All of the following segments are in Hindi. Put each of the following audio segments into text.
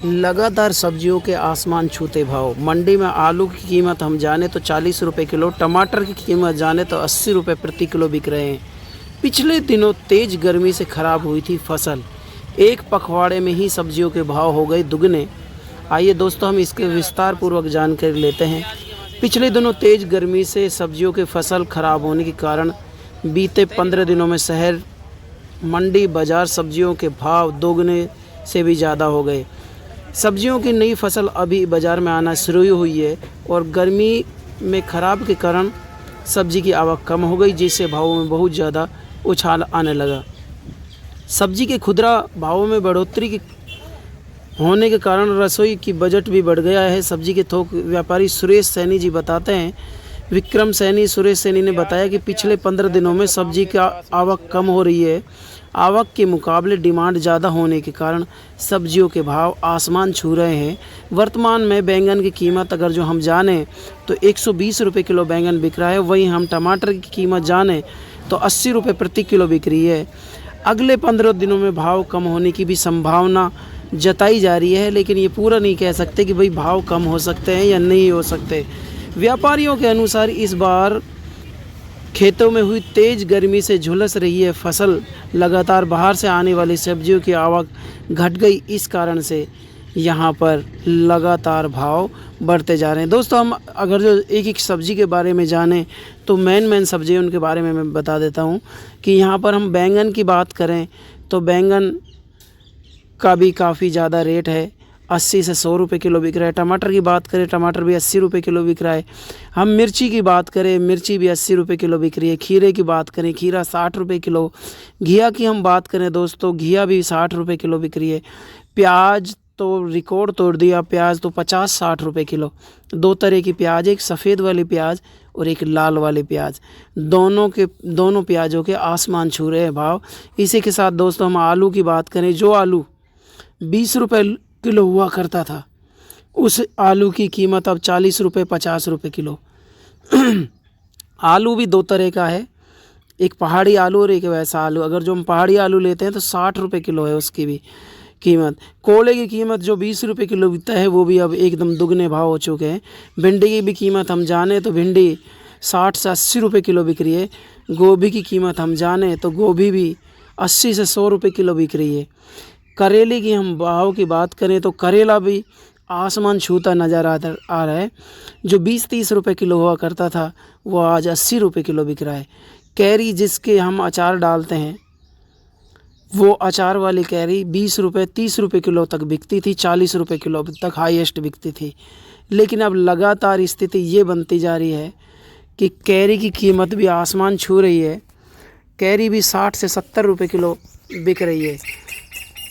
लगातार सब्जियों के आसमान छूते भाव। मंडी में आलू की कीमत हम जाने तो 40 रुपये किलो, टमाटर की कीमत जाने तो 80 रुपये प्रति किलो बिक रहे हैं। पिछले दिनों तेज गर्मी से खराब हुई थी फसल, एक पखवाड़े में ही सब्जियों के भाव हो गए दुगने। आइए दोस्तों हम इसके विस्तार पूर्वक जानकारी लेते हैं। पिछले दिनों तेज गर्मी से सब्जियों की फसल खराब होने के कारण बीते 15 दिनों में शहर, मंडी, बाजार सब्जियों के भाव दोगुने से भी ज़्यादा हो गए। सब्जियों की नई फसल अभी बाज़ार में आना शुरू हुई है और गर्मी में खराब के कारण सब्जी की आवक कम हो गई, जिससे भावों में बहुत ज़्यादा उछाल आने लगा। सब्जी के खुदरा भावों में बढ़ोतरी की होने के कारण रसोई की बजट भी बढ़ गया है। सब्जी के थोक व्यापारी सुरेश सैनी जी बताते हैं, विक्रम सैनी सुरेश सैनी ने बताया कि पिछले 15 दिनों में सब्जी का आवक कम हो रही है। आवक के मुकाबले डिमांड ज़्यादा होने के कारण सब्जियों के भाव आसमान छू रहे हैं। वर्तमान में बैंगन की कीमत अगर जो हम जानें तो 120 रुपये किलो बैंगन बिक रहा है। वहीं हम टमाटर की कीमत जानें तो 80 रुपये प्रति किलो बिक रही है। अगले 15 दिनों में भाव कम होने की भी संभावना जताई जा रही है, लेकिन ये पूरा नहीं कह सकते कि भाई भाव कम हो सकते हैं या नहीं हो सकते। व्यापारियों के अनुसार इस बार खेतों में हुई तेज़ गर्मी से झुलस रही है फसल। लगातार बाहर से आने वाली सब्जियों की आवक घट गई, इस कारण से यहाँ पर लगातार भाव बढ़ते जा रहे हैं। दोस्तों हम अगर जो एक एक सब्ज़ी के बारे में जानें तो मेन सब्ज़ी उनके बारे में मैं बता देता हूँ कि यहाँ पर हम बैंगन की बात करें तो बैंगन का भी काफ़ी ज़्यादा रेट है, 80 से 100 रुपये किलो बिक रहा है। टमाटर की बात करें, टमाटर भी 80 रुपये किलो बिक रहा है। हम मिर्ची की बात करें, मिर्ची भी 80 रुपये किलो बिक रही है। खीरे की बात करें, खीरा 60 रुपये किलो। घिया की हम बात करें दोस्तों, घिया भी 60 रुपये किलो बिक रही है। प्याज तो रिकॉर्ड तोड़ दिया, प्याज तो 50-60 रुपये किलो। दो तरह की प्याज, एक सफ़ेद वाली प्याज और एक लाल वाली प्याज, दोनों प्याजों के आसमान छू रहे हैं भाव। इसी के साथ दोस्तों हम आलू की बात करें, जो आलू 20 रुपये किलो हुआ करता था, उस आलू की कीमत अब 40 रुपये 50 रुपये किलो। आलू भी दो तरह का है, एक पहाड़ी आलू और एक वैसा आलू। अगर जो हम पहाड़ी आलू लेते हैं तो 60 रुपये किलो है उसकी भी कीमत। कोले की कीमत जो 20 रुपये किलो बिकता है वो भी अब एकदम दुगने भाव हो चुके हैं। भिंडी की भी कीमत हम जाने तो भिंडी 60 से 80 रुपये किलो बिक रही है। गोभी की कीमत हम जाने तो गोभी भी 80 से 100 रुपये किलो बिक रही है। करेले की हम भाव की बात करें तो करेला भी आसमान छूता नज़र आ रहा है। जो 20-30 रुपये किलो हुआ करता था वो आज 80 रुपये किलो बिक रहा है। कैरी जिसके हम अचार डालते हैं, वो अचार वाली कैरी 20 रुपये 30 रुपये किलो तक बिकती थी, 40 रुपये किलो तक हाईएस्ट बिकती थी। लेकिन अब लगातार स्थिति ये बनती जा रही है कि कैरी की कीमत भी आसमान छू रही है। कैरी भी 60 से 70 रुपये किलो बिक रही है।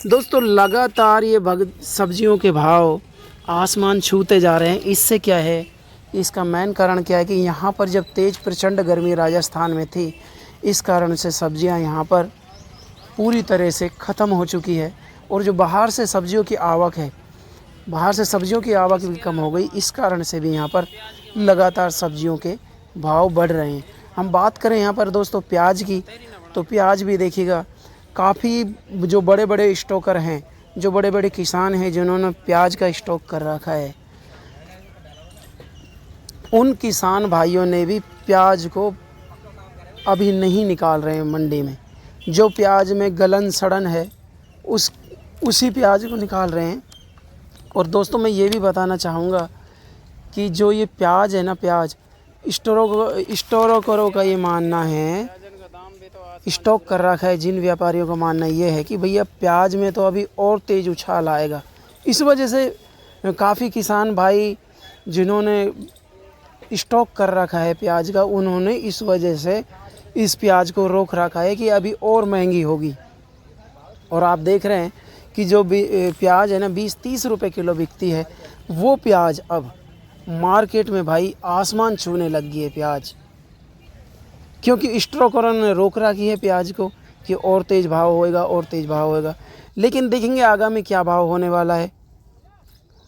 दोस्तों लगातार ये सब्जियों के भाव आसमान छूते जा रहे हैं। इससे क्या है, इसका मेन कारण क्या है कि यहाँ पर जब तेज़ प्रचंड गर्मी राजस्थान में थी, इस कारण से सब्जियाँ यहाँ पर पूरी तरह से ख़त्म हो चुकी है। और जो बाहर से सब्जियों की आवक है, बाहर से सब्जियों की आवक भी कम हो गई, इस कारण से भी यहाँ पर लगातार सब्जियों के भाव बढ़ रहे हैं। हम बात करें यहाँ पर दोस्तों प्याज की, तो प्याज भी देखिएगा काफ़ी जो बड़े बड़े स्टॉकर हैं, जो बड़े बड़े किसान हैं जिन्होंने प्याज का स्टॉक कर रखा है, उन किसान भाइयों ने भी प्याज को अभी नहीं निकाल रहे हैं मंडी में। जो प्याज में गलन सड़न है उसी प्याज को निकाल रहे हैं। और दोस्तों मैं ये भी बताना चाहूँगा कि जो ये प्याज है ना, प्याज स्टोरों का ये मानना है, स्टॉक कर रखा है जिन व्यापारियों का मानना ये है कि भैया प्याज में तो अभी और तेज़ उछाल आएगा। इस वजह से काफ़ी किसान भाई जिन्होंने स्टॉक कर रखा है प्याज का, उन्होंने इस वजह से इस प्याज को रोक रखा है कि अभी और महंगी होगी। और आप देख रहे हैं कि जो प्याज है ना 20-30 रुपये किलो बिकती है, वो प्याज अब मार्केट में भाई आसमान छूने लग गई है प्याज, क्योंकि स्टॉकरों ने रोक रखी है प्याज को कि और तेज़ भाव होएगा, और तेज़ भाव होएगा। लेकिन देखेंगे आगामी क्या भाव होने वाला है।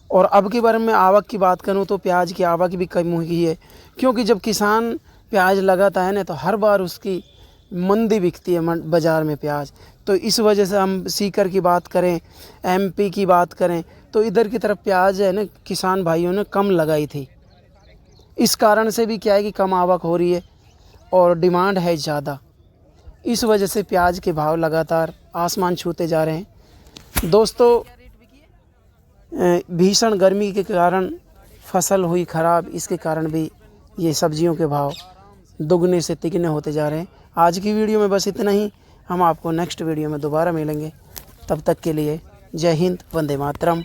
और अब के बारे में आवक की बात करूं तो प्याज की आवक भी कम हुई है, क्योंकि जब किसान प्याज लगाता है ना तो हर बार उसकी मंदी बिकती है बाज़ार में प्याज। तो इस वजह से हम सीकर की बात करें, एमपी की बात करें, तो इधर की तरफ प्याज है ना किसान भाइयों ने कम लगाई थी। इस कारण से भी क्या है कि कम आवक हो रही है और डिमांड है ज़्यादा। इस वजह से प्याज के भाव लगातार आसमान छूते जा रहे हैं। दोस्तों, भीषण गर्मी के कारण फसल हुई ख़राब, इसके कारण भी ये सब्जियों के भाव दुगने से तिगने होते जा रहे हैं। आज की वीडियो में बस इतना ही। हम आपको नेक्स्ट वीडियो में दोबारा मिलेंगे। तब तक के लिए जय हिंद, वंदे मातरम।